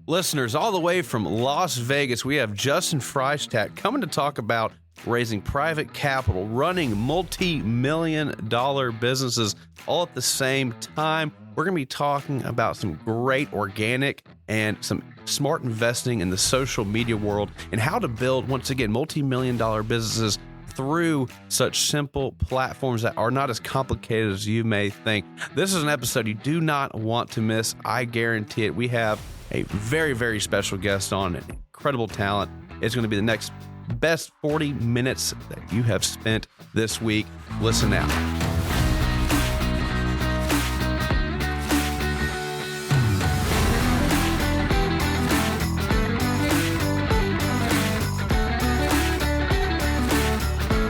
Listeners, all the way from Las Vegas, we have Justin Freishtat coming to talk about raising private capital, running multi-million-dollar businesses all at the same time. We're going to be talking about some great organic and some smart investing in the social media world and how to build, once again, multi-million-dollar businesses through such simple platforms that are not as complicated as you may think. This is an episode you do not want to miss. I guarantee it. We have a very, very special guest on, an incredible talent. It's going to be the next best 40 minutes that you have spent this week. Listen now.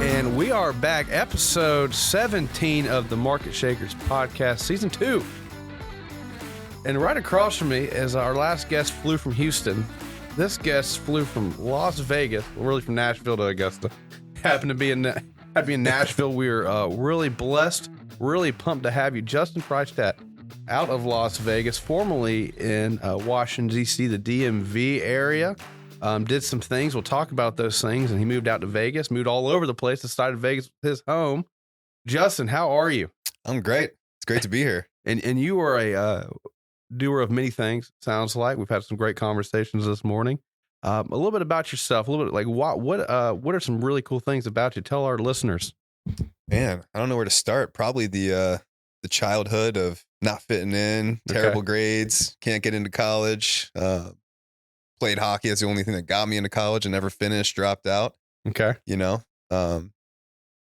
And we are back, episode 17 of the Market Shakers podcast, season 2. And right across from me, as our last guest flew from Houston, this guest flew from Las Vegas, really from Nashville to Augusta. Happened to be in Nashville. We're really blessed, really pumped to have you, Justin Freishtat, out of Las Vegas, formerly in Washington, D.C., the DMV area. Did some things. We'll talk about those things. And he moved out to Vegas, moved all over the place, decided Vegas was his home. Justin, how are you? I'm great. It's great to be here. And you are a doer of many things, sounds like. We've had some great conversations this morning. A little bit about yourself, a little bit like what are some really cool things about you? Tell our listeners. Man, I don't know where to start. Probably the childhood of not fitting in, terrible grades, can't get into college. Played hockey. That's the only thing that got me into college and never finished, dropped out. Okay. And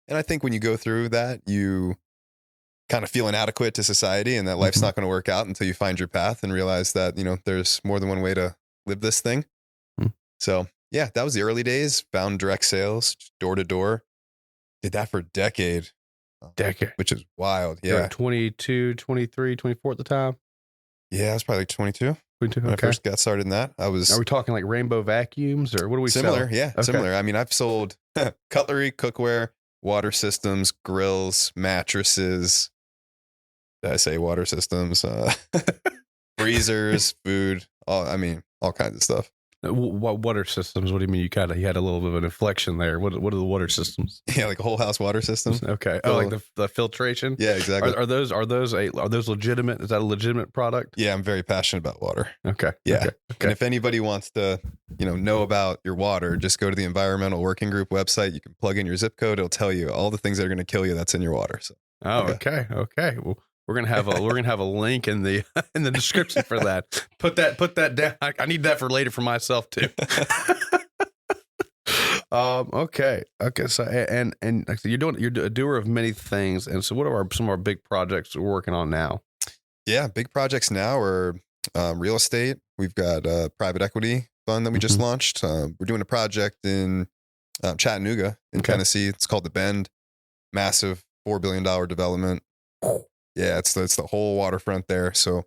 I think when you go through that, you kind of feel inadequate to society and that life's not going to work out until you find your path and realize that, there's more than one way to live this thing. So yeah, that was the early days. Found direct sales, door to door. Did that for a decade. Which is wild. Yeah. You're 22, 23, 24 at the time? Yeah, I was probably like 22. 22, when I first got started in that. Are we talking like rainbow vacuums or what do we similar? Sell? Yeah, similar. I mean, I've sold cutlery, cookware, water systems, grills, mattresses. Did I say water systems? Freezers, food, all kinds of stuff. What water systems? What do you mean? You had a little bit of an inflection there. What are the water systems? Yeah, like a whole house water systems. Okay. So, like the filtration. Yeah, exactly. Are those legitimate? Is that a legitimate product? Yeah, I'm very passionate about water. Okay. Yeah. Okay. And if anybody wants to, know about your water, just go to the Environmental Working Group website. You can plug in your zip code. It'll tell you all the things that are going to kill you that's in your water. So. Okay. Well, we're gonna have a link in the description for that. Put that down. I need that for later for myself too. Okay. So and like you're a doer of many things. And so, what are some of our big projects we're working on now? Yeah, big projects now are real estate. We've got a private equity fund that we just launched. We're doing a project in Chattanooga in Tennessee. It's called The Bend. Massive $4 billion development. Yeah, it's the whole waterfront there. So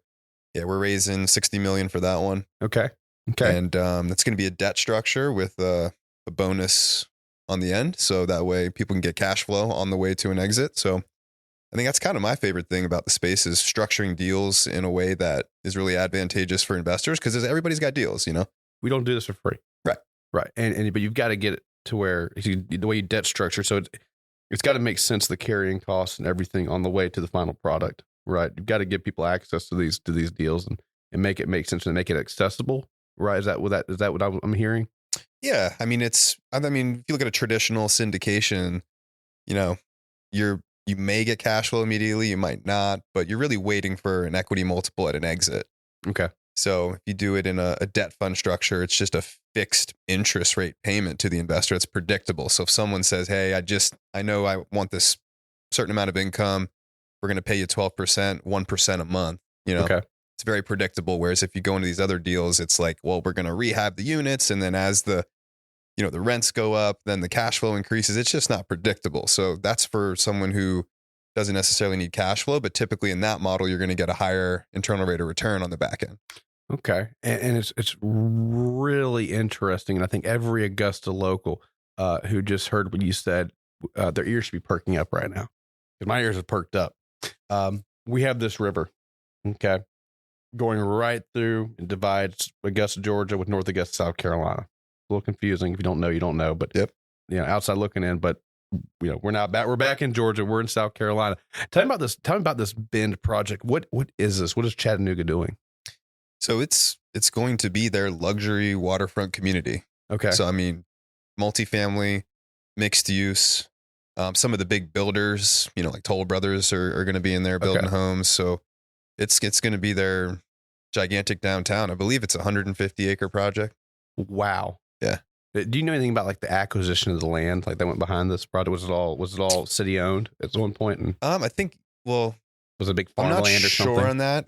yeah, we're raising $60 million for that one. Okay. And that's going to be a debt structure with a bonus on the end. So that way people can get cash flow on the way to an exit. So I think that's kind of my favorite thing about the space is structuring deals in a way that is really advantageous for investors because everybody's got deals, We don't do this for free. Right. But you've got to get it to where the way you debt structure. So it's got to make sense, the carrying costs and everything on the way to the final product, right? You've got to give people access to these deals and make it make sense and make it accessible, right? Is that what I'm hearing? Yeah, I mean if you look at a traditional syndication, you may get cash flow immediately, you might not, but you're really waiting for an equity multiple at an exit. Okay. So if you do it in a debt fund structure, it's just a fixed interest rate payment to the investor. It's predictable. So if someone says, hey, I know I want this certain amount of income, we're going to pay you 12%, 1% a month, It's very predictable. Whereas if you go into these other deals, it's like, well, we're going to rehab the units. And then as the rents go up, then the cash flow increases. It's just not predictable. So that's for someone who doesn't necessarily need cash flow, but typically in that model, you're going to get a higher internal rate of return on the back end. Okay. And it's really interesting. And I think every Augusta local who just heard what you said, their ears should be perking up right now. Because my ears are perked up. We have this river. Okay. going right through and divides Augusta, Georgia with North Augusta, South Carolina. A little confusing. If you don't know, you don't know. But Yep. Outside looking in, but we're not back. We're back in Georgia. We're in South Carolina. Tell me about this. Tell me about this Bend project. What is this? What is Chattanooga doing? So it's going to be their luxury waterfront community. Okay. So I mean, multifamily, mixed use. Some of the big builders, like Toll Brothers, are going to be in there building homes. So it's going to be their gigantic downtown. I believe it's a 150-acre project. Wow. Yeah. Do you know anything about like the acquisition of the land, like that went behind this project? Was it all city owned at one point? And I think. Well, was it big I'm not farmland or something? sure on that.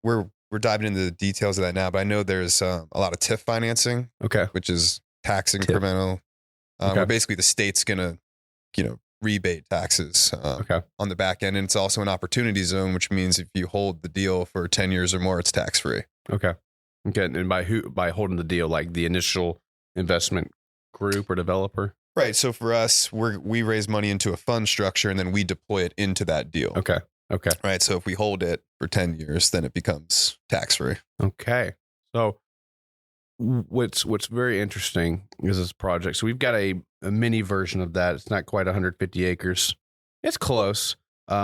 We're diving into the details of that now, but I know there's a lot of TIF financing. Okay. Which is tax incremental. Where basically the state's gonna, rebate taxes on the back end, and it's also an opportunity zone, which means if you hold the deal for 10 years or more, it's tax free. Okay. And by holding the deal, like the initial investment group or developer? Right. So for us, we raise money into a fund structure and then we deploy it into that deal. Okay. Right. So if we hold it for 10 years, then it becomes tax free. Okay. So what's very interesting is this project. So we've got a mini version of that. It's not quite 150 acres. It's close.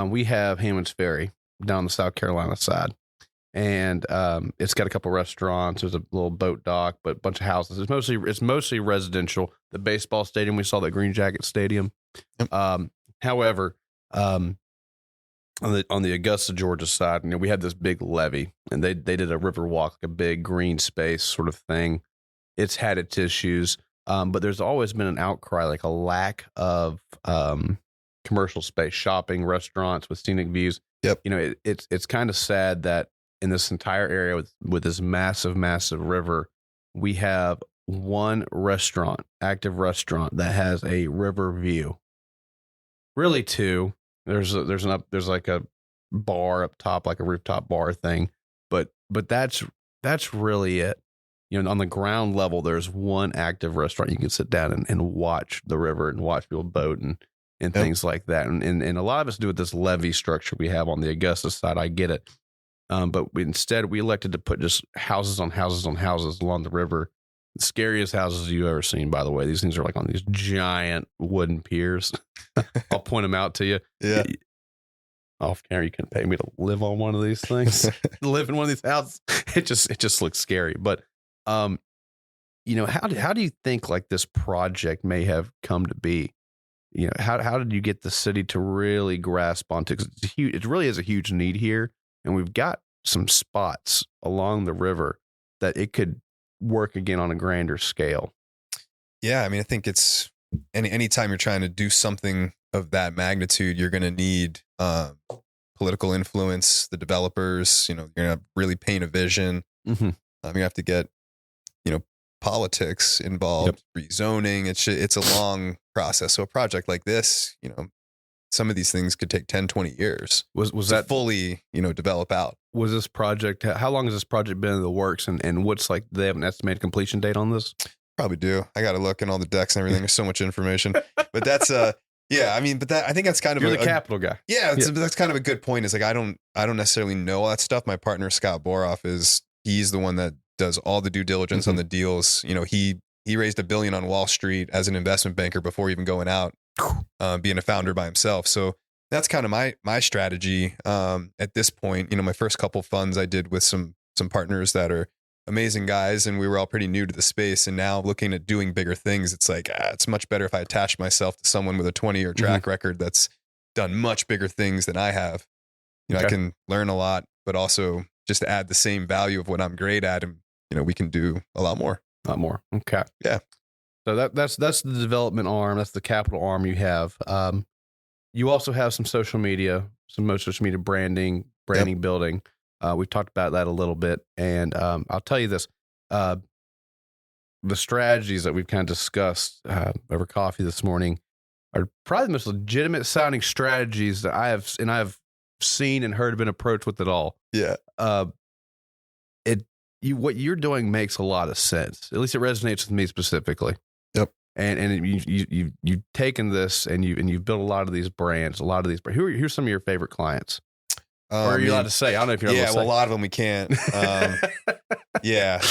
We have Hammond's Ferry down the South Carolina side. And it's got a couple restaurants. There's a little boat dock, but a bunch of houses. It's mostly residential. The baseball stadium, we saw that Green Jacket Stadium. Yep. However, on the Augusta, Georgia side, we had this big levee, and they did a river walk, like a big green space sort of thing. It's had its issues, but there's always been an outcry, like a lack of commercial space, shopping, restaurants with scenic views. Yep. It's kind of sad that in this entire area with this massive river, we have one active restaurant that has a river view. Really two. There's like a bar up top, like a rooftop bar thing, but that's really it. On the ground level, there's one active restaurant you can sit down and watch the river and watch people boat and Yep. things like that. And a lot of us do with this levee structure we have on the Augusta side. I get it. But instead, we elected to put just houses on houses on houses along the river. The scariest houses you've ever seen, by the way. These things are like on these giant wooden piers. I'll point them out to you. Yeah. Off camera, you can pay me to live on one of these things. Live in one of these houses. It just looks scary. But, how do you think like this project may have come to be? How did you get the city to really grasp onto? 'Cause it's huge. It really is a huge need here. And we've got some spots along the river that it could work again on a grander scale. Yeah. I mean, I think it's anytime you're trying to do something of that magnitude, you're going to need political influence, the developers, you're going to really paint a vision. Mm-hmm. You have to get, politics involved, rezoning. It's a long process. So a project like this, some of these things could take 10, 20 years. Was that fully, develop out? Was this project, how long has this project been in the works, and what's like, they have an estimated completion date on this? Probably do. I got to look in all the decks and everything. There's so much information, but that's yeah. I mean, but I think that's kind of You're the capital guy. Yeah, that's kind of a good point. It's like I don't necessarily know all that stuff. My partner Scott Boroff he's the one that does all the due diligence on the deals. He raised $1 billion on Wall Street as an investment banker before even going out, being a founder by himself. So that's kind of my strategy at this point. My first couple funds I did with some partners that are amazing guys, and we were all pretty new to the space. And now looking at doing bigger things, it's like it's much better if I attach myself to someone with a 20-year track record that's done much bigger things than I have. I can learn a lot, but also just add the same value of what I'm great at, and we can do a lot more. Okay. Yeah. So that's the development arm. That's the capital arm you have. You also have some social media branding, building. We've talked about that a little bit, and I'll tell you this: the strategies that we've kind of discussed over coffee this morning are probably the most legitimate sounding strategies that I have seen and heard been approached with at all. Yeah. What you're doing makes a lot of sense. At least it resonates with me specifically. Yep. And you've taken this and you've built a lot of these brands. Who's some of your favorite clients? Or are you allowed to say? I don't know if you're allowed to well, a say. lot of them we can't. Yeah.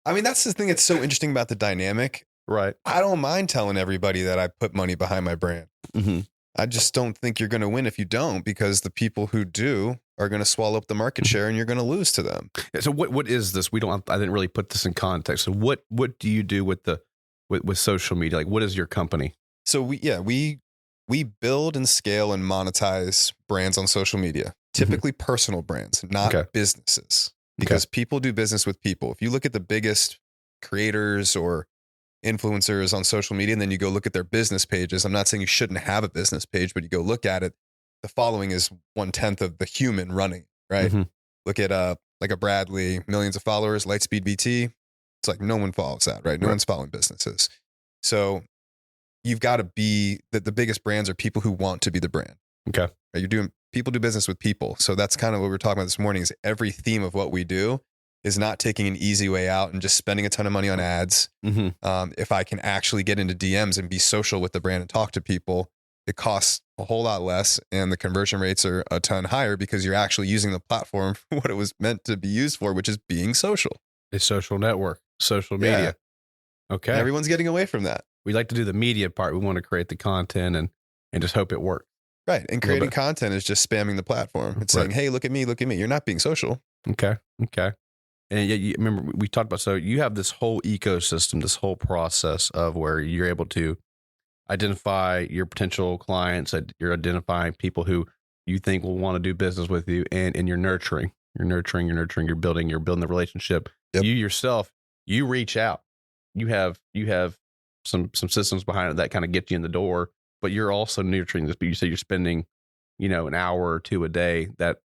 I mean, that's the thing that's so interesting about the dynamic. Right. I don't mind telling everybody that I put money behind my brand. Mm-hmm. I just don't think you're going to win if you don't, because the people who do are going to swallow up the market share and you're going to lose to them. So what is this? I didn't really put this in context. So what do you do with with social media? Like, what is your company? So we build and scale and monetize brands on social media, typically personal brands, not businesses, because people do business with people. If you look at the biggest creators or influencers on social media, and then you go look at their business pages, I'm not saying you shouldn't have a business page, but you go look at it, the following is 1/10 of the human running, right? Mm-hmm. Look at like a Bradley, millions of followers, Lightspeed BT. It's like no one follows that, right? No one's following businesses. So you've got to be the biggest brands are people who want to be the brand. Okay. Right? People do business with people. So that's kind of what we were talking about this morning, is every theme of what we do is not taking an easy way out and just spending a ton of money on ads. Mm-hmm. If I can actually get into DMs and be social with the brand and talk to people, it costs a whole lot less and the conversion rates are a ton higher because you're actually using the platform for what it was meant to be used for, which is being social. A social network, social media. Okay. And everyone's getting away from that. We like to do the media part. We want to create the content and just hope it works. Right. And creating content is just spamming the platform. It's saying, hey, look at me, look at me. You're not being social. Okay. And yet, you remember we talked about, so you have this whole ecosystem, this whole process of where you're able to identify your potential clients, that you're identifying people who you think will want to do business with you, and you're nurturing, you're building the relationship. Yep. You yourself, you reach out, you have some systems behind it that kind of get you in the door, but you're also nurturing this. But you say you're spending, an hour or two a day that,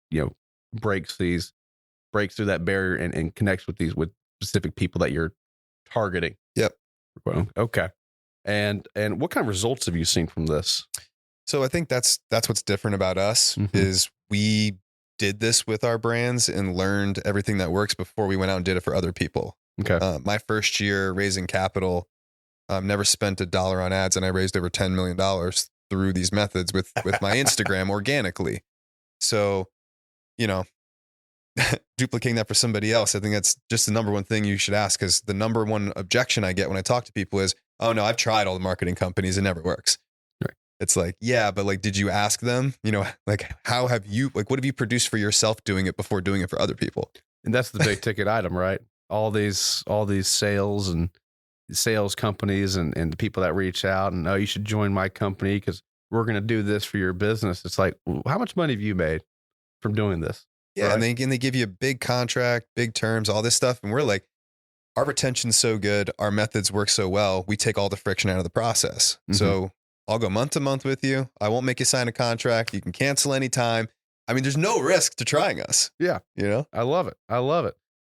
breaks through that barrier and connects with specific people that you're targeting. Yep. Okay. And what kind of results have you seen from this? So I think that's what's different about us is we did this with our brands and learned everything that works before we went out and did it for other people. Okay. My first year raising capital, never spent $1 on ads, and I raised over $10 million through these methods with my Instagram organically. So, duplicating that for somebody else, I think that's just the number one thing you should ask, because the number one objection I get when I talk to people is, oh no, I've tried all the marketing companies. It never works. Right. It's like, yeah, but like, did you ask them, like, what have you produced for yourself doing it before doing it for other people? And that's the big ticket item, right? All these sales and sales companies and the people that reach out and, oh, you should join my company because we're going to do this for your business. It's like, how much money have you made from doing this? Yeah. Right? And they give you a big contract, big terms, all this stuff. And we're like, our retention's so good. Our methods work so well. We take all the friction out of the process. So I'll go month to month with you. I won't make you sign a contract. You can cancel anytime. I mean, there's no risk to trying us. Yeah. I love it.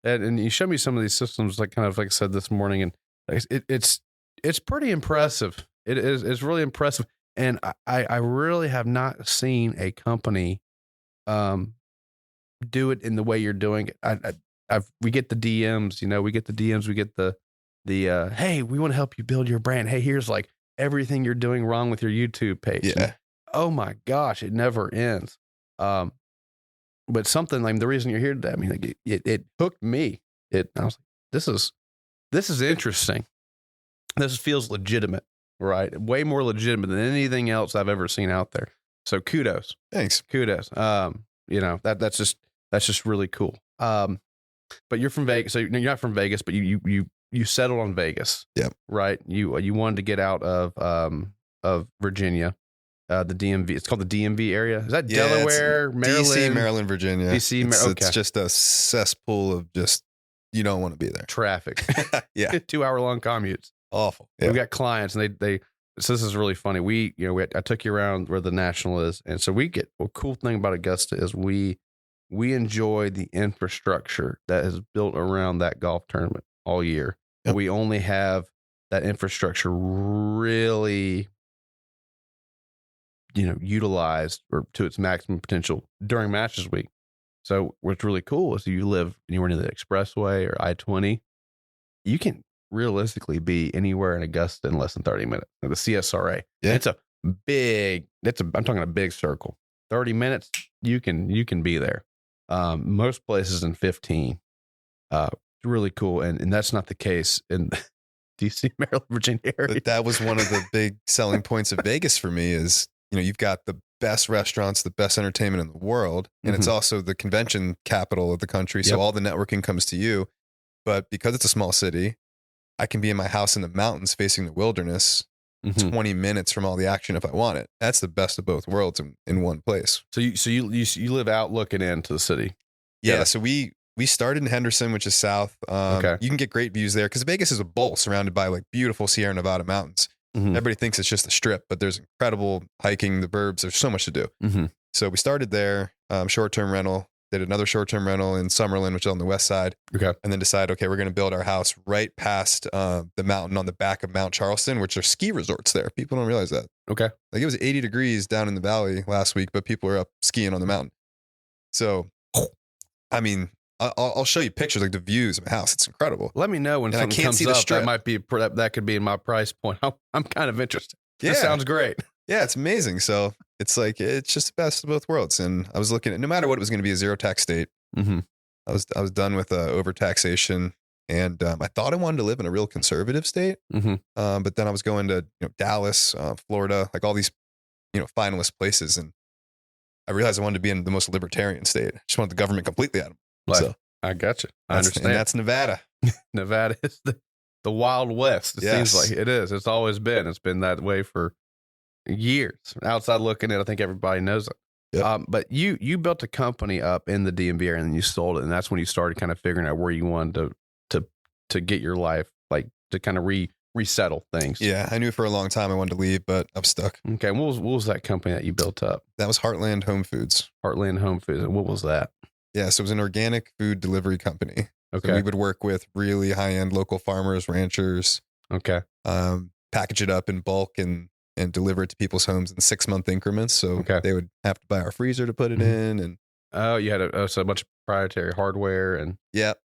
And you showed me some of these systems, like kind of like I said this morning, and it's pretty impressive. It's really impressive. And I really have not seen a company, do it in the way you're doing it. We get the DMs, we get the hey, we want to help you build your brand. Hey, here's like everything you're doing wrong with your YouTube page. Yeah. And, oh my gosh, it never ends. But something like the reason you're here today, I mean, like it hooked me. I was like, this is interesting. This feels legitimate, right? Way more legitimate than anything else I've ever seen out there. So kudos. Thanks. Kudos. That's just really cool. But you're from Vegas, so you're not from Vegas, but you settled on Vegas. Yep. Right. You wanted to get out of Virginia, the DMV. It's called the DMV area. Is that Delaware, Maryland, DC, Maryland, Virginia? DC, okay. It's just a cesspool of just, you don't want to be there. Traffic. Yeah. 2-hour-long commutes. Awful. Yeah. We've got clients, and so this is really funny. I took you around where the National is, and so a cool thing about Augusta is we enjoy the infrastructure that is built around that golf tournament all year. Yep. We only have that infrastructure really, utilized or to its maximum potential during matches week. So what's really cool is if you live anywhere near the expressway or I-20, you can realistically be anywhere in Augusta in less than 30 minutes. The CSRA. Yeah. I'm talking a big circle. 30 minutes, you can be there. Most places in 15. Really cool. And that's not the case in DC, Maryland, Virginia area. But that was one of the big selling points of Vegas for me is, you've got the best restaurants, the best entertainment in the world. And it's also the convention capital of the country. So all the networking comes to you. But because it's a small city, I can be in my house in the mountains facing the wilderness 20 minutes from all the action if I want it. That's the best of both worlds in one place. So you live out looking into the city. Yeah. So we started in Henderson, which is south. You can get great views there because Vegas is a bowl surrounded by like beautiful Sierra Nevada mountains. Everybody thinks it's just a strip, but there's incredible hiking, the burbs. There's so much to do. So we started there, short-term rental, did another short-term rental in Summerlin, which is on the west side. And then decided, okay, we're going to build our house right past the mountain on the back of Mount Charleston, which are ski resorts there. People don't realize that. Like it was 80 degrees down in the valley last week, but people are up skiing on the mountain. So, I mean, I'll show you pictures, like the views of my house. It's incredible. Let me know when something comes up that could be in my price point. I'm kind of interested. Yeah. That sounds great. Yeah, it's amazing. So it's like, it's just the best of both worlds. And I was looking at, no matter what, it was going to be a zero tax state. I was done with overtaxation, and I thought I wanted to live in a real conservative state. But then I was going to Dallas, Florida, like all these finalist places, and I realized I wanted to be in the most libertarian state. I just wanted the government completely out of me. So I got you. I understand. And that's Nevada. Nevada is the Wild West. It seems like it is. It's always been. It's been that way for years. Outside looking in, I think everybody knows it. But you built a company up in the DMV area, and then you sold it, and that's when you started kind of figuring out where you wanted to get your life, like to kind of resettle things. Yeah, I knew for a long time I wanted to leave, but I'm stuck. Okay, what was that company that you built up? That was Heartland Home Foods. Heartland Home Foods. And what was that? Yeah, so it was an organic food delivery company. Okay. So we would work with really high-end local farmers, ranchers. Okay. Package it up in bulk and deliver it to people's homes in 6-month increments. So they would have to buy our freezer to put it in. And you had so much proprietary hardware and Yep.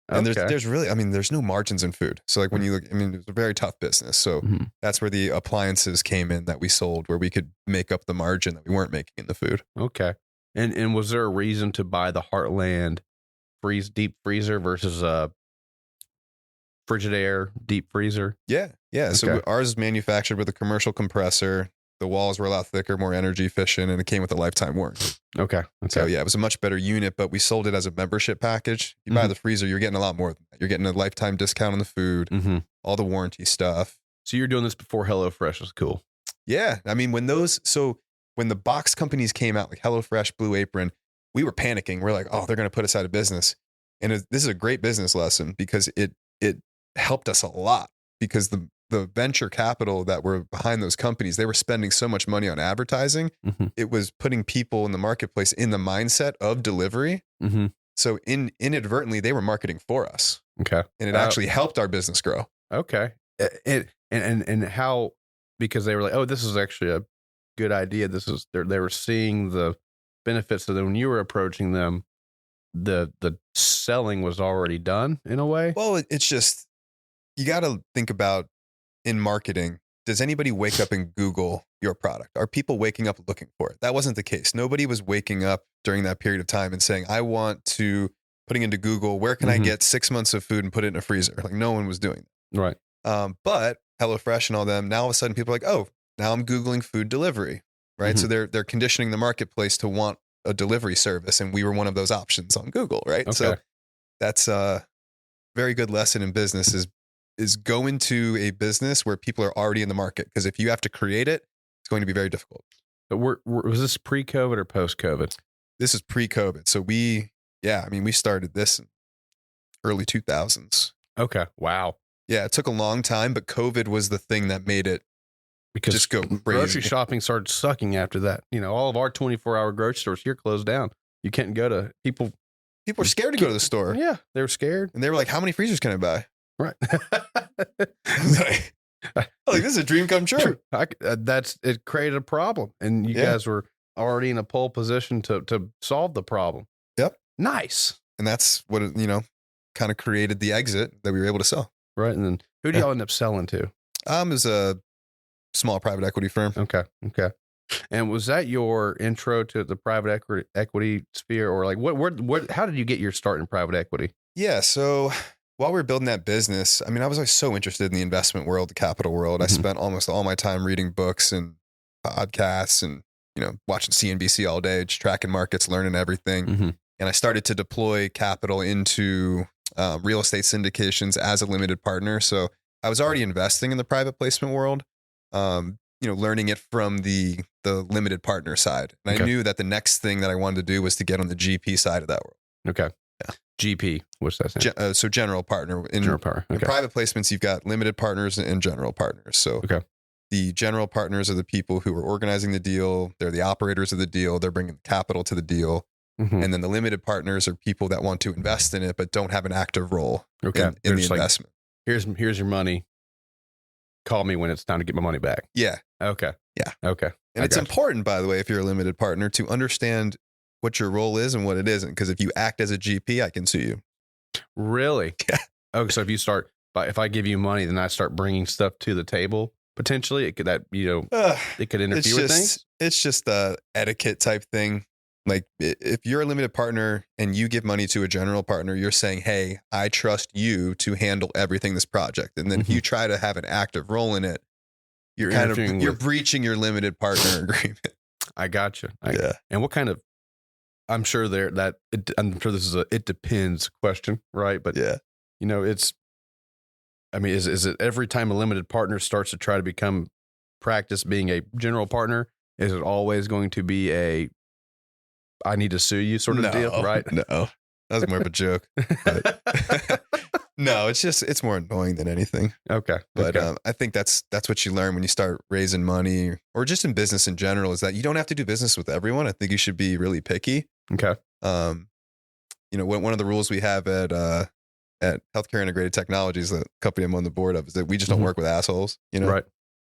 And there's really, there's no margins in food. So like when you look, it was a very tough business. So that's where the appliances came in that we sold, where we could make up the margin that we weren't making in the food. Okay. And was there a reason to buy the Heartland deep freezer versus a Frigidaire deep freezer? Yeah. So ours is manufactured with a commercial compressor. The walls were a lot thicker, more energy efficient, and it came with a lifetime warranty. Okay. So yeah, it was a much better unit, but we sold it as a membership package. You buy the freezer, you're getting a lot more than that. You're getting a lifetime discount on the food, all the warranty stuff. So you're doing this before HelloFresh was cool. Yeah. When the box companies came out, like HelloFresh, Blue Apron, we were panicking. We're like, oh, they're going to put us out of business. And this is a great business lesson because it helped us a lot, because the venture capital that were behind those companies, they were spending so much money on advertising. It was putting people in the marketplace in the mindset of delivery. So inadvertently, they were marketing for us. Okay. And it actually helped our business grow. Okay. And how, because they were like, oh, this is actually a good idea. They were seeing the benefits of them. When you were approaching them, the selling was already done in a way. Well, it's just, you got to think about, in marketing, does anybody wake up and Google your product? Are people waking up looking for it? That wasn't the case. Nobody was waking up during that period of time and saying, I want to, putting into Google, where can I get 6 months of food and put it in a freezer? Like, no one was doing that. Right. But HelloFresh and all them, now all of a sudden people are like, oh, now I'm Googling food delivery, right? So they're conditioning the marketplace to want a delivery service, and we were one of those options on Google, right? Okay. So that's a very good lesson in business is go into a business where people are already in the market, because if you have to create it, it's going to be very difficult. But was this pre-COVID or post-COVID? This is pre-COVID. So we started this in early 2000s. Okay. Wow. Yeah, it took a long time, but COVID was the thing that made it just go crazy. Grocery shopping started sucking after that. All of our 24-hour grocery stores here closed down. You can't go to people. People were scared to go to the store. Yeah, they were scared. And they were like, how many freezers can I buy? Right. Like, this is a dream come true. It created a problem, and you guys were already in a pole position to solve the problem. Yep. Nice. And that's what, kind of created the exit that we were able to sell. Right. And then who do y'all end up selling to? It was a small private equity firm. Okay. And was that your intro to the private equity sphere, or like what? How did you get your start in private equity? Yeah. So while we were building that business, I mean, I was always so interested in the investment world, the capital world. I spent almost all my time reading books and podcasts and, watching CNBC all day, just tracking markets, learning everything. And I started to deploy capital into real estate syndications as a limited partner. So I was already investing in the private placement world, learning it from the limited partner side. And I knew that the next thing that I wanted to do was to get on the GP side of that world. Okay. Yeah. GP, what's that stand? So general partner. General partner. Okay. In private placements, you've got limited partners and general partners. So the general partners are the people who are organizing the deal. They're the operators of the deal. They're bringing capital to the deal. And then the limited partners are people that want to invest in it, but don't have an active role in the investment. Like, here's your money. Call me when it's time to get my money back. Yeah. Okay. Yeah. Okay. And it's important, by the way, if you're a limited partner, to understand what your role is and what it isn't. Because if you act as a GP, I can sue you. Really? Yeah. Okay. So if I give you money, then I start bringing stuff to the table, potentially it could interfere with things. It's just a etiquette type thing. Like if you're a limited partner and you give money to a general partner, you're saying, hey, I trust you to handle everything this project. And then if you try to have an active role in it, you're breaching your limited partner agreement. I gotcha. Yeah. And what kind of, I'm sure I'm sure this is it depends question, right? But yeah, is it every time a limited partner starts to try to practice being a general partner, is it always going to be I need to sue you sort of deal, right? No, that was more of a joke. No, it's more annoying than anything. Okay. But I think that's what you learn when you start raising money or just in business in general, is that you don't have to do business with everyone. I think you should be really picky. Okay. One of the rules we have at Healthcare Integrated Technologies, the company I'm on the board of, is that we just don't work with assholes, Right.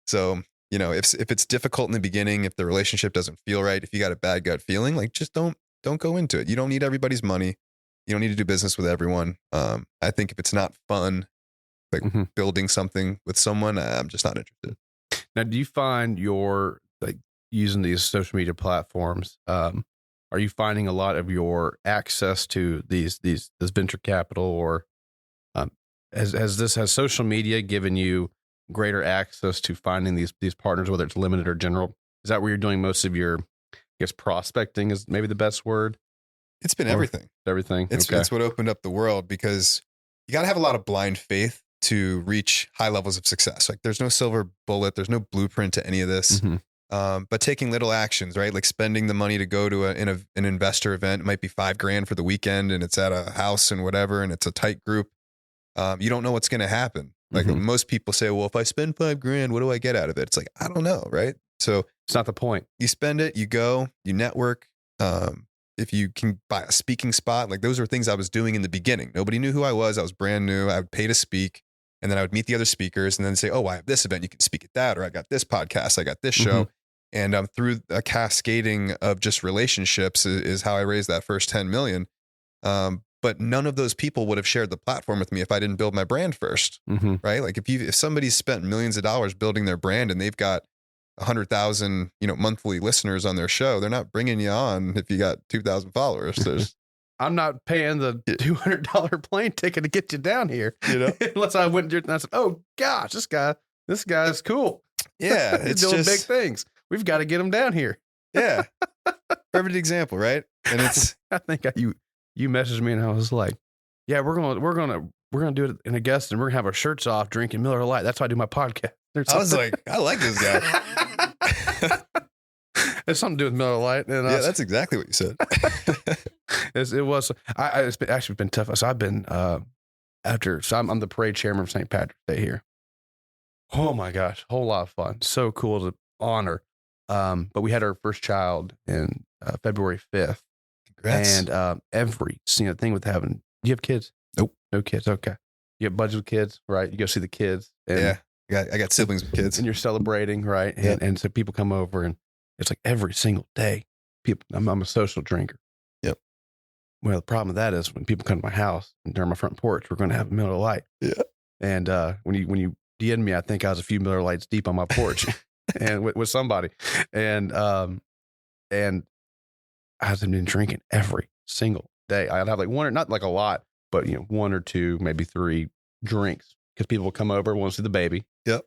So, if it's difficult in the beginning, if the relationship doesn't feel right, if you got a bad gut feeling, like just don't go into it. You don't need everybody's money. You don't need to do business with everyone. I think if it's not fun, like building something with someone, I'm just not interested. Now, do you find using these social media platforms, are you finding a lot of your access to this venture capital, or has social media given you greater access to finding these partners, whether it's limited or general? Is that where you're doing most of your, I guess, prospecting is maybe the best word? It's been everything. Everything. It's what opened up the world, because you got to have a lot of blind faith to reach high levels of success. Like there's no silver bullet. There's no blueprint to any of this. But taking little actions, right? Like spending the money to go to an investor event. It might be $5,000 for the weekend and it's at a house and whatever, and it's a tight group. You don't know what's going to happen. Like most people say, well, if I spend $5,000, what do I get out of it? It's like, I don't know. Right. So it's not the point. You spend it, you go, you network. If you can buy a speaking spot, like those are things I was doing in the beginning. Nobody knew who I was. I was brand new. I would pay to speak, and then I would meet the other speakers and then say, oh, I have this event. You can speak at that. Or I got this podcast. I got this show. And through a cascading of just relationships is how I raised that first 10 million. But none of those people would have shared the platform with me if I didn't build my brand first, right? Like if somebody's spent millions of dollars building their brand and they've got 100,000, monthly listeners on their show, they're not bringing you on if you got 2,000 followers. I'm not paying the $200 plane ticket to get you down here, unless I went and I said, oh gosh, this guy is cool. Yeah, he's doing big things. We've got to get him down here. Yeah, perfect example, right? And it's I think you messaged me and I was like, yeah, we're gonna do it in Augusta and we're gonna have our shirts off drinking Miller Lite. That's why I do my podcast. I was like, I like this guy. It's something to do with Miller Lite. And that's exactly what you said. It was. It's actually been tough. So I've been I'm the parade chairman of St. Patrick's Day here. Oh my gosh, whole lot of fun. So cool to honor. But we had our first child in February 5th. Congrats. And every single thing with having, do you have kids? Nope. No kids. Okay. You have buddies with kids, right? You go see the kids. And, yeah. I got siblings with kids. And you're celebrating, right? Yep. And so people come over and it's like every single day, I'm a social drinker. Yep. Well, the problem with that is when people come to my house and during my front porch, we're going to have a Miller Lite. Yeah. And when you DM'd me, I think I was a few Miller Lights deep on my porch. and with somebody, and and I've been drinking every single day. I'd have like one or not like a lot, but one or two, maybe three drinks because people will come over, want to see the baby. Yep.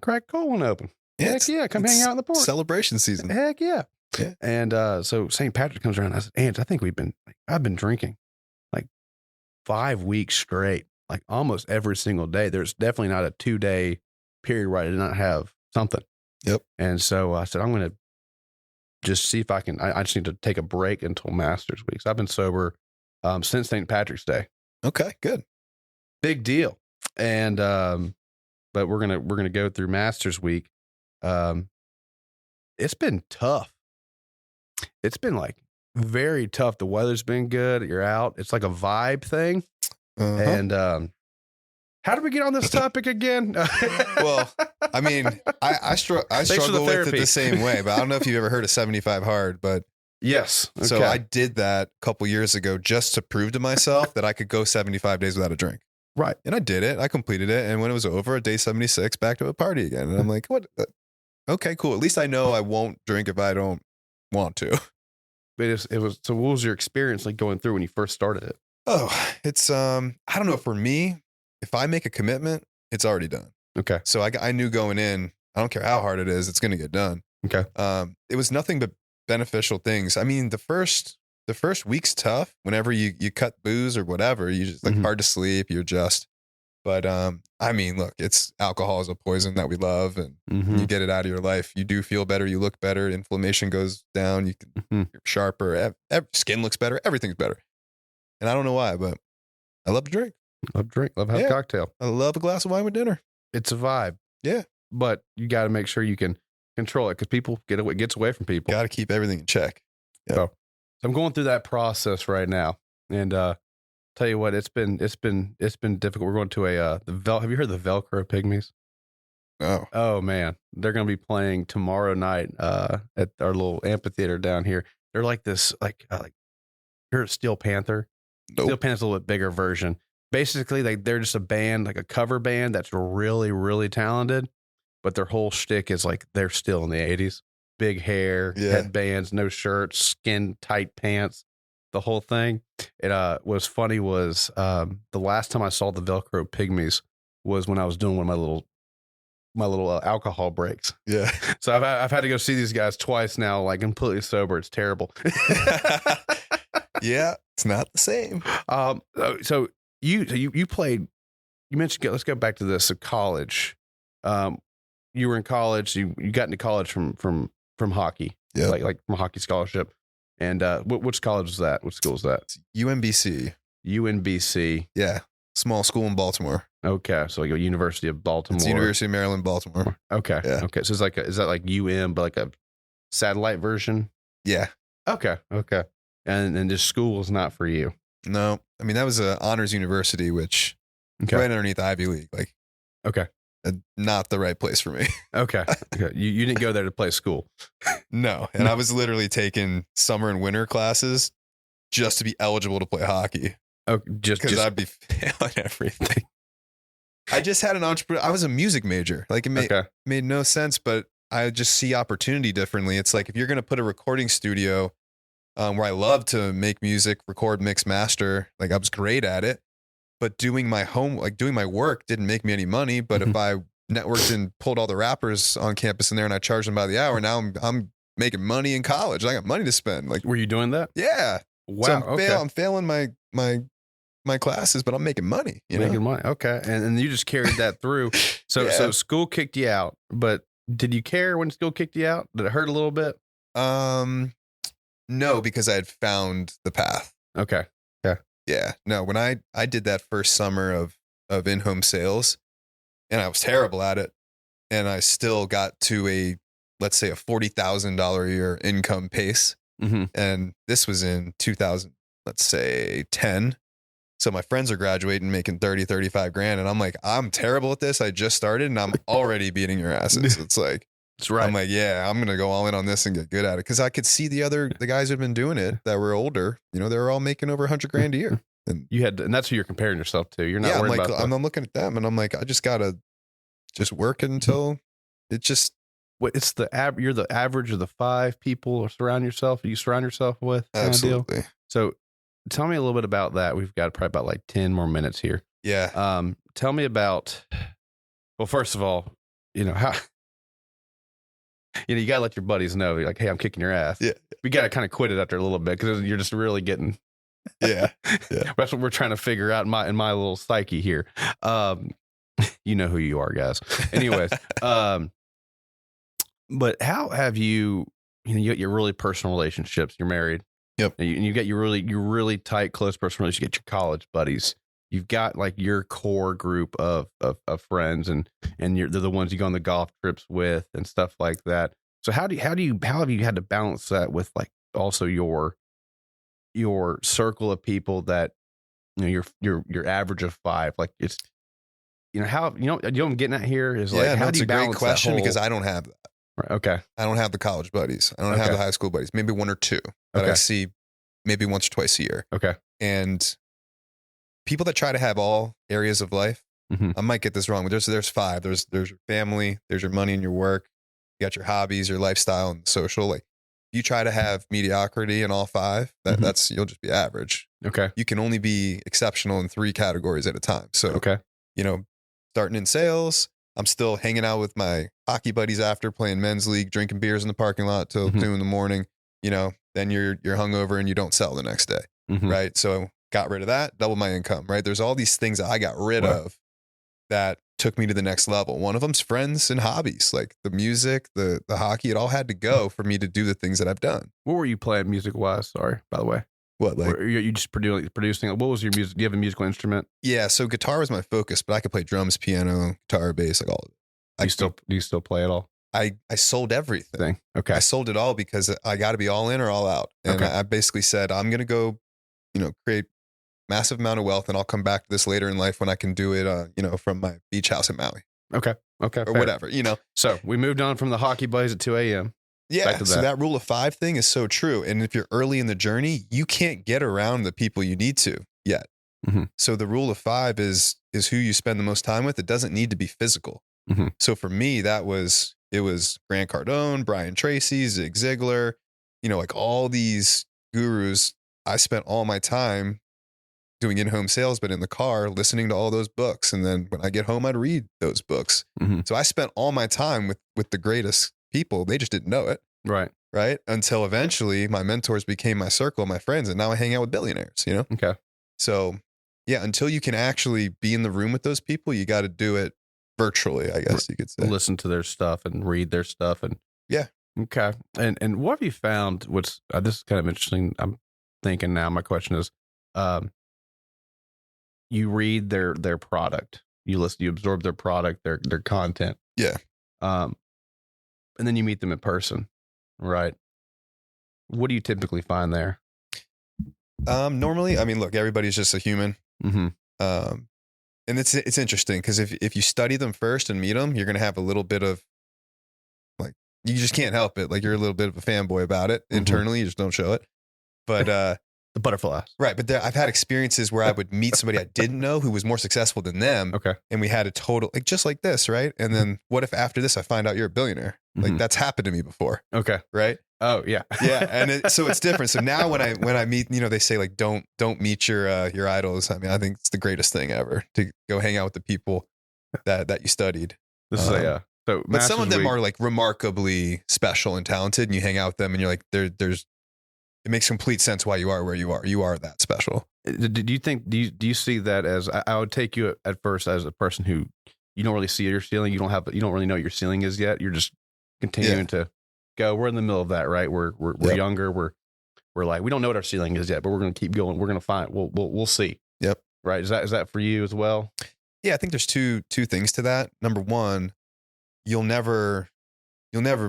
Crack cold one open. Yeah, Heck yeah, come hang out in the porch. Celebration season. Heck yeah. Yeah. And so St. Patrick comes around. I said, Aunt, I think I've been drinking like 5 weeks straight, like almost every single day. There's definitely not a 2-day period where I did not have something. Yep. And so I said, I'm going to just see if I can. I just need to take a break until Masters Week. So I've been sober since St. Patrick's Day. Okay, good. Big deal. And but we're gonna go through Masters Week. It's been tough. It's been like very tough. The weather's been good. You're out. It's like a vibe thing. Uh-huh. And how did we get on this topic again? Well, I mean, I struggle with it the same way, but I don't know if you've ever heard of 75 Hard, but yes. Okay. So I did that a couple years ago just to prove to myself that I could go 75 days without a drink. Right. And I did it. I completed it. And when it was over, day 76, back to a party again. And I'm like, what? Okay, cool. At least I know I won't drink if I don't want to. But it was. So what was your experience like going through when you first started it? Oh, it's, I don't know. For me, if I make a commitment, it's already done. Okay. So I knew going in, I don't care how hard it is, it's going to get done. Okay. It was nothing but beneficial things. I mean, the first week's tough whenever you cut booze or whatever, you just like hard to sleep, you adjust. But I mean, look, it's alcohol is a poison that we love, and you get it out of your life. You do feel better, you look better, inflammation goes down, you're sharper, skin looks better, everything's better. And I don't know why, but I love to drink. Love to drink, love to have a cocktail. I love a glass of wine with dinner. It's a vibe. Yeah. But you got to make sure you can control it because people it gets away from people. Got to keep everything in check. Yep. So I'm going through that process right now, and tell you what, it's been difficult. We're going to have you heard of the Velcro Pygmies? No. Oh man, they're going to be playing tomorrow night at our little amphitheater down here. They're like this, like you're a Steel Panther. Nope. Steel Panther's a little bit bigger version. Basically, they're just a band, like a cover band that's really, really talented, but their whole shtick is like they're still in the 80s. Big hair, headbands, no shirts, skin tight pants, the whole thing. It was funny was the last time I saw the Velcro Pygmies was when I was doing one of my little alcohol breaks. Yeah. So I've had to go see these guys twice now, like completely sober. It's terrible. Yeah, it's not the same. So you played. You mentioned. Let's go back to this. So college. You were in college. You got into college from hockey. Yeah. Like from a hockey scholarship. And which college was that? What school was that? It's UMBC. UNBC. Yeah. Small school in Baltimore. Okay. So like a University of Baltimore. It's University of Maryland, Baltimore. Okay. Yeah. Okay. So it's is that like UM, but like a satellite version? Yeah. Okay. Okay. And this school is not for you. No. I mean, that was an honors university, which right underneath Ivy League. Like, okay. Not the right place for me. Okay. Okay. You didn't go there to play school. No. And I was literally taking summer and winter classes just to be eligible to play hockey. Oh, just because I'd be failing everything. I just had an entrepreneur. I was a music major. Like it made no sense, but I just see opportunity differently. It's like if you're going to put a recording studio where I love to make music, record, mix, master, like I was great at it, but doing my work didn't make me any money. But if I networked and pulled all the rappers on campus in there and I charged them by the hour, now I'm making money in college. I got money to spend. Like, were you doing that? Yeah. Wow. So I'm failing my classes, but I'm making money. Making money. Okay. And you just carried that through. So so school kicked you out, but did you care when school kicked you out? Did it hurt a little bit? No, because I had found the path. Okay. Yeah. Yeah. No, when I did that first summer of in-home sales, and I was terrible at it, and I still got to let's say a $40,000 a year income pace. And this was in 2000, let's say 10. So my friends are graduating, making 30, 35 grand. And I'm like, I'm terrible at this. I just started and I'm already beating your asses. It's like, that's right. I'm like, yeah, I'm going to go all in on this and get good at it. Cause I could see the guys who've been doing it that were older, they were all making over 100 grand a year. And and that's who you're comparing yourself to. You're not worried about that. I'm looking at them and I'm like, I just got to just work until it just what it's you're the average of the 5 people you surround yourself with kind of deal. Absolutely. So tell me a little bit about that. We've got probably about like 10 more minutes here. Yeah. Tell me about, well, first of all, how, you got to let your buddies know, you're like, hey, I'm kicking your ass. Yeah. We got to kind of quit it after a little bit because you're just really getting. Yeah. That's what we're trying to figure out in my little psyche here. You know who you are, guys. Anyways, but how have you got your really personal relationships? You're married. Yep. And you get your really tight, close personal relationships. You get your college buddies. You've got like your core group of friends, and they're the ones you go on the golf trips with and stuff like that. So how have you had to balance that with like also your circle of people that your average of 5? Like it's how I'm getting at here is like how do you balance that? It's a great question because I don't have that. Right, okay. I don't have the college buddies. I don't have the high school buddies. Maybe 1 or 2 that I see maybe once or twice a year. Okay. And people that try to have all areas of life, I might get this wrong, but there's 5. There's your family, there's your money and your work, you got your hobbies, your lifestyle, and social. Like you try to have mediocrity in all 5, that's you'll just be average. Okay. You can only be exceptional in 3 categories at a time. So starting in sales, I'm still hanging out with my hockey buddies after playing men's league, drinking beers in the parking lot till 2 in the morning. Then you're hungover and you don't sell the next day, right? So got rid of that, double my income, right? There's all these things that I got rid of that took me to the next level. One of them's friends and hobbies, like the music, the hockey. It all had to go for me to do the things that I've done. What were you playing music wise? Sorry, by the way. What, like you just producing? What was your music? Do you have a musical instrument? Yeah, so guitar was my focus, but I could play drums, piano, guitar, bass, like all of it. Do you still play it all? I sold everything. Okay. I sold it all because I got to be all in or all out. And I basically said, I'm going to go, create massive amount of wealth, and I'll come back to this later in life when I can do it, from my beach house in Maui. Okay. Or fair. Whatever, So we moved on from the hockey buddies at 2 a.m. Yeah. So that rule of 5 thing is so true. And if you're early in the journey, you can't get around the people you need to yet. So the rule of 5 is who you spend the most time with. It doesn't need to be physical. So for me, it was Grant Cardone, Brian Tracy, Zig Ziglar, like all these gurus. I spent all my time doing in-home sales, but in the car, listening to all those books. And then when I get home, I'd read those books. So I spent all my time with the greatest people. They just didn't know it. Right. Until eventually my mentors became my circle, my friends. And now I hang out with billionaires, Okay. So yeah, until you can actually be in the room with those people, you got to do it virtually, I guess you could say. Listen to their stuff and read their stuff. And yeah. Okay. And what have you found? This is kind of interesting. I'm thinking now, my question is, you read their product, you absorb their product, their content. Yeah. And then you meet them in person, right? What do you typically find there? Normally, look, everybody's just a human. And it's interesting because if you study them first and meet them, you're going to have a little bit of like, you just can't help it. Like you're a little bit of a fanboy about it internally. You just don't show it. But, the butterflies. Right. But I've had experiences where I would meet somebody I didn't know who was more successful than them. Okay. And we had a total, like just like this. Right. And then what if after this, I find out you're a billionaire? Like that's happened to me before. Okay. Right. Oh yeah. Yeah. And so it's different. So now when I meet, they say like, don't meet your idols. I think it's the greatest thing ever to go hang out with the people that you studied. This is but some of them are like remarkably special and talented, and you hang out with them and you're like, it makes complete sense why you are where you are. You are that special. Do you see that as, I would take you at first as a person who you don't really see your ceiling. You don't really know what your ceiling is yet. You're just continuing to go. We're in the middle of that, right? We're younger. We're like, we don't know what our ceiling is yet, but we're going to keep going. We're going to find, we'll see. Yep. Right. Is that for you as well? Yeah. I think there's two things to that. Number one, you'll never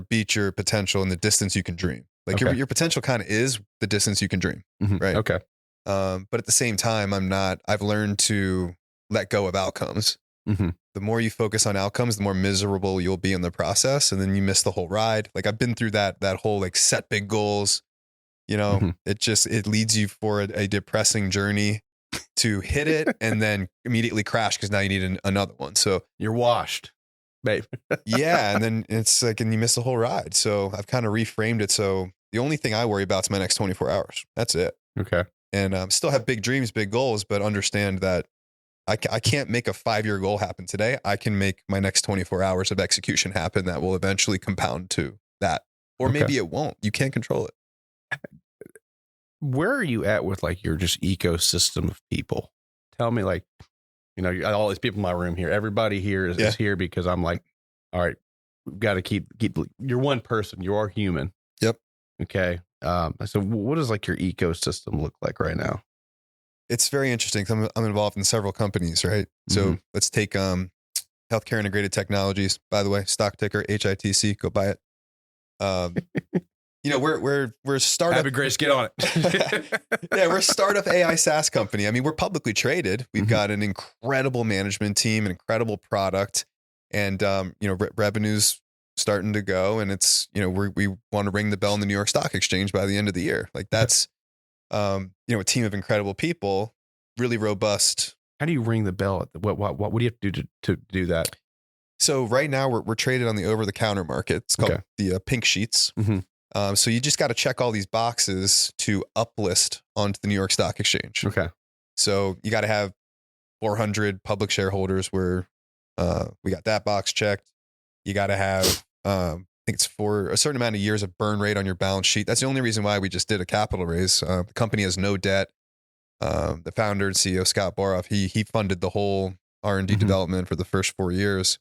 beat your potential in the distance you can dream. Like your potential kind of is the distance you can dream. Right. Okay. But at the same time, I've learned to let go of outcomes. The more you focus on outcomes, the more miserable you'll be in the process. And then you miss the whole ride. Like I've been through that whole like set big goals, it leads you for a depressing journey to hit it and then immediately crash because now you need another one. So you're washed. babe. Yeah, and then it's like, and you miss the whole ride. So I've kind of reframed it. So the only thing I worry about is my next 24 hours. That's it. Okay. And still have big dreams, big goals, but understand that I can't make a 5-year goal happen today. I can make my next 24 hours of execution happen that will eventually compound to that. Or Okay. maybe it won't. You can't control it. Where are you at with like your just ecosystem of people? Tell me, like, all these people in my room here, everybody here is here because I'm like, all right, we've got to keep, you're one person, you are human. Yep. Okay. So what does like your ecosystem look like right now? It's very interesting. I'm involved in several companies, right? So let's take Healthcare Integrated Technologies. By the way, stock ticker HITC. Go buy it. We're startup. Happy Grace, get on it. Yeah, we're a startup AI SaaS company. I mean, we're publicly traded. We've got an incredible management team, an incredible product, and revenue's starting to go. And it's we want to ring the bell in the New York Stock Exchange by the end of the year. Like that's a team of incredible people, really robust. How do you ring the bell? What do you have to do to do that? So right now we're traded on the over-the-counter market. It's called the pink sheets. So you just got to check all these boxes to uplist onto the New York Stock Exchange. Okay. So you got to have 400 public shareholders where we got that box checked. You got to have, I think it's for a certain amount of years of burn rate on your balance sheet. That's the only reason why we just did a capital raise. The company has no debt. The founder and CEO, Scott Boroff, he funded the whole R&D development for the first 4 years.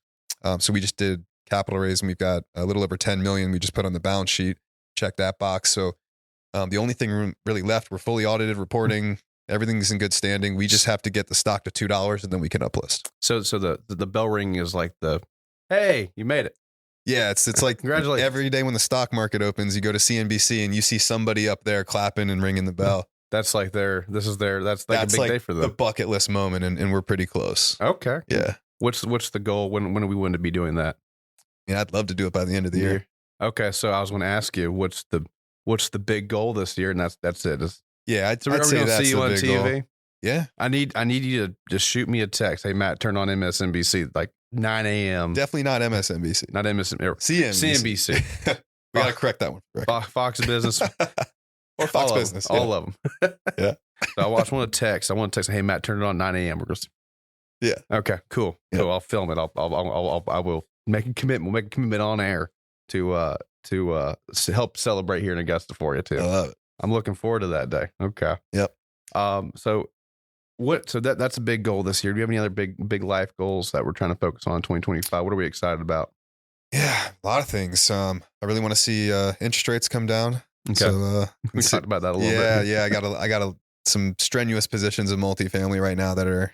So we just did capital raise and we've got a little over 10 million we just put on the balance sheet. Check that box. So the only thing really left, we're fully audited, reporting, everything's in good standing. We just have to get the stock to $2 and then we can uplist. So the bell ring is like hey, you made it. Yeah, it's like congratulations. Every day when the stock market opens, you go to CNBC and you see somebody up there clapping and ringing the bell. That's like that's a big day for them. The bucket list moment, and we're pretty close. Okay. Yeah. What's the goal? When are we going to be doing that? Yeah, I'd love to do it by the end of the year. Okay, so I was going to ask you what's the big goal this year, and that's it. I'd so we're say going to that's see you the on big TV. Goal. Yeah, I need you to just shoot me a text. Hey Matt, turn on MSNBC like 9 a.m. Definitely not MSNBC. Not MSNBC. CNBC. We got to correct that one. Fox Business or Fox Business. All of them. Yeah. So I want to text. Hey Matt, turn it on 9 a.m. We're just. Yeah. Okay. Cool. Yeah. Cool. I'll film it. I will make a commitment. We'll make a commitment on air to help celebrate here in Augusta for you too. I love it. I'm looking forward to that day. Okay. Yep. So that's a big goal this year. Do you have any other big life goals that we're trying to focus on in 2025? What are we excited about? Yeah, a lot of things. I really want to see interest rates come down. Okay. So we talked about that a little bit. Yeah. I got some strenuous positions in multifamily right now that are,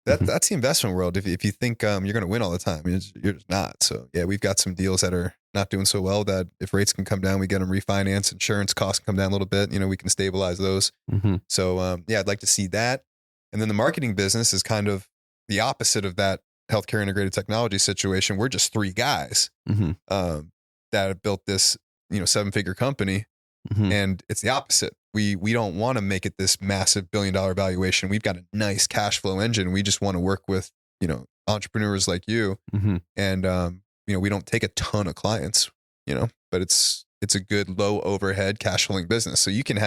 that's the investment world. If you think you're going to win all the time, you're just not. So yeah, we've got some deals that are not doing so well that if rates can come down, we get them refinanced. Insurance costs can come down a little bit. We can stabilize those. So I'd like to see that. And then the marketing business is kind of the opposite of that healthcare integrated technology situation. We're just 3 guys that have built this 7-figure company, and it's the opposite. We don't want to make it this massive $1 billion valuation. We've got a nice cash flow engine. We just want to work with, entrepreneurs like you. And, we don't take a ton of clients, but it's a good low overhead cash flowing business. So you can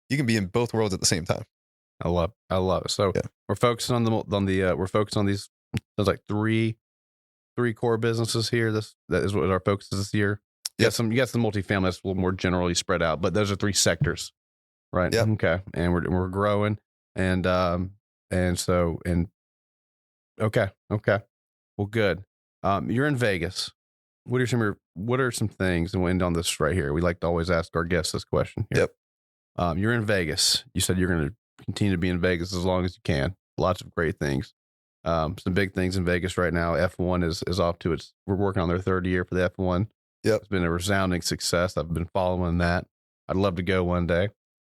be in both worlds at the same time. I love it. So we're focusing we're focused on these. There's like three core businesses here. That is what our focus is this year. You got some multifamily that's a little more generally spread out, but those are 3 sectors, right? Yep. Okay. And we're growing, and okay. Well, good. You're in Vegas. What are some things, and we'll end on this right here. We like to always ask our guests this question here. Yep. You're in Vegas. You said you're going to continue to be in Vegas as long as you can. Lots of great things. Some big things in Vegas right now. F1 is off to we're working on their 3rd year for the F1. Yep. It's been a resounding success. I've been following that. I'd love to go one day.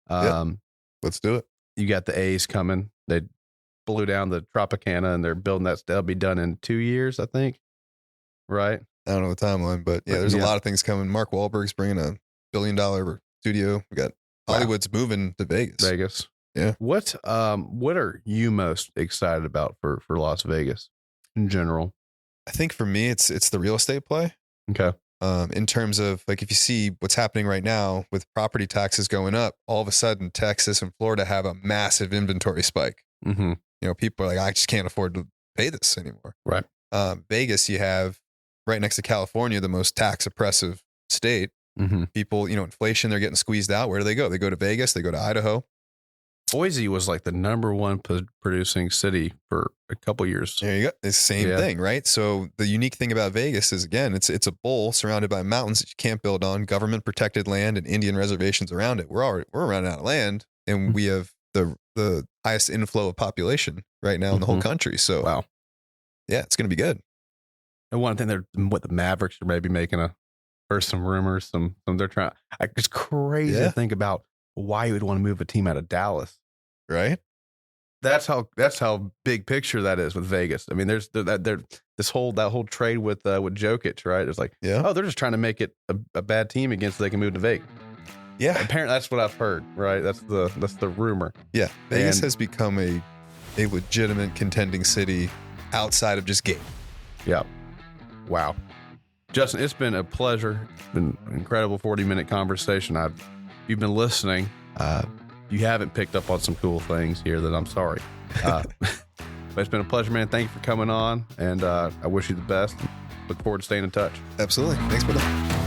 Let's do it. You got the A's coming. They blew down the Tropicana and they're building that. That'll be done in 2 years, I think. Right? I don't know the timeline, but there's a lot of things coming. Mark Wahlberg's bringing a $1 billion studio. We got Hollywood's moving to Vegas. Yeah. What are you most excited about for Las Vegas in general? I think for me, it's the real estate play. Okay. In terms of like, if you see what's happening right now with property taxes going up, all of a sudden Texas and Florida have a massive inventory spike. Mm-hmm. You know, people are like, I just can't afford to pay this anymore. Right. Vegas, you have right next to California, the most tax oppressive state. Mm-hmm. People, inflation, they're getting squeezed out. Where do they go? They go to Vegas, they go to Idaho. Boise was like the number one producing city for a couple years. There you go. It's the same thing, right? So the unique thing about Vegas is, again, it's a bowl surrounded by mountains that you can't build on, government protected land and Indian reservations around it. We're running out of land, and we have the highest inflow of population right now in the whole country. So wow, yeah, it's going to be good. And one thing, the Mavericks are maybe making some rumors, they're trying. It's crazy to think about why you would want to move a team out of Dallas. Right. That's how big picture that is with Vegas. I mean, there's that whole trade with Jokic, right? It's like, they're just trying to make it a bad team again so they can move to Vegas. Yeah, apparently that's what I've heard. Right, that's the rumor. Yeah, Vegas has become a legitimate contending city outside of just game. Yeah. Wow, Justin, it's been a pleasure. It's been an incredible 40-minute conversation. You've been listening. You haven't picked up on some cool things here that I'm sorry. But it's been a pleasure, man. Thank you for coming on, and I wish you the best. Look forward to staying in touch. Absolutely. Thanks, brother.